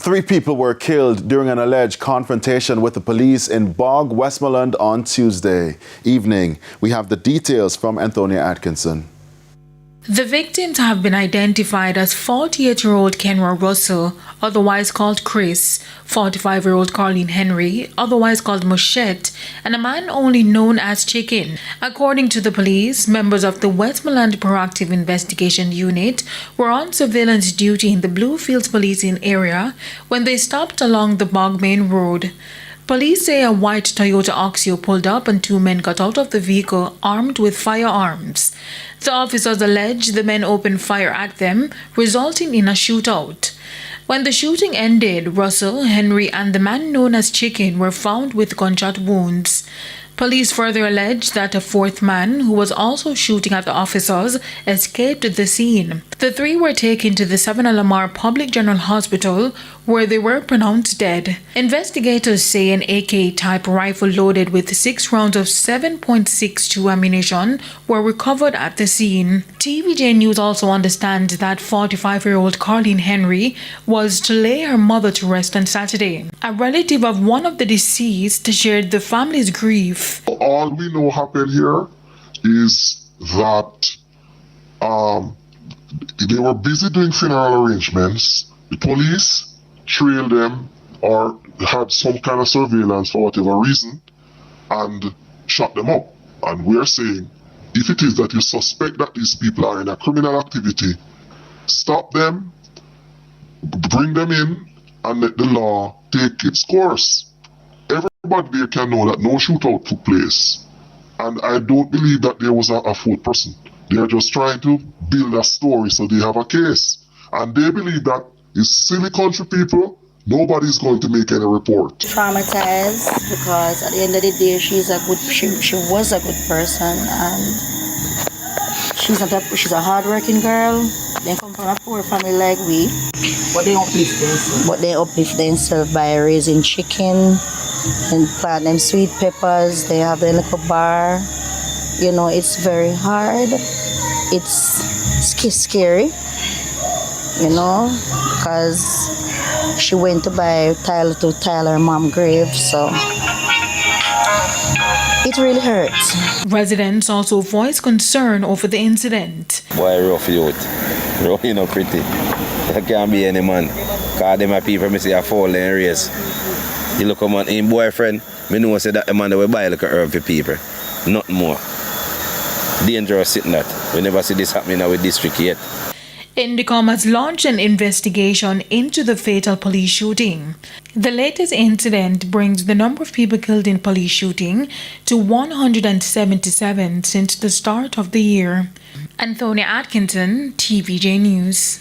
3 people were killed during an alleged confrontation with the police in Bog, Westmoreland on Tuesday evening. We have the details from Anthonia Atkinson. The victims have been identified as 48-year-old Kenra Russell, otherwise called Chris, 45-year-old Carleen Henry, otherwise called Moshette, and a man only known as Chicken. According to the police, members of the Westmoreland Proactive Investigation Unit were on surveillance duty in the Bluefields policing area when they stopped along the Bog Main Road. Police say a white Toyota Oxio pulled up and 2 men got out of the vehicle armed with firearms. The officers allege the men opened fire at them, resulting in a shootout. When the shooting ended, Russell, Henry, and the man known as Chicken were found with gunshot wounds. Police further allege that a 4th man, who was also shooting at the officers, escaped the scene. The 3 were taken to the Savannah Lamar Public General Hospital, where they were pronounced dead. Investigators say an AK-type rifle loaded with 6 rounds of 7.62 ammunition were recovered at the scene. TVJ News also understands that 45-year-old Carleen Henry was to lay her mother to rest on Saturday. A relative of one of the deceased shared the family's grief. All we know happened here is that they were busy doing funeral arrangements. The police trailed them or had some kind of surveillance for whatever reason and shot them up. And we're saying, if it is that you suspect that these people are in a criminal activity, stop them, bring them in, and let the law take its course. Everybody there can know that no shootout took place. And I don't believe that there was a 4th person. They are just trying to build a story so they have a case. And they believe that it's silly country people, nobody's going to make any report. Traumatized because at the end of the day she was a good person, and she's a hard-working girl. They come from a poor family like we. But they uplift themselves by raising chicken and plant them sweet peppers. They have their little bar. You know, it's very hard. It's scary, you know, because she went to buy tile to her mom's grave, so it really hurts. Residents also voiced concern over the incident. Boy, rough youth. Rough, you know, pretty. There can't be any man. Because them are people, I see a fall in race. You look at man, in boyfriend, I know say that the man that will buy like a herb for people. Nothing more. Dangerous sitting that. We never see this happening in our district yet. Indicom has launched an investigation into the fatal police shooting. The latest incident brings the number of people killed in police shooting to 177 since the start of the year. Anthonia Atkinson, TVJ News.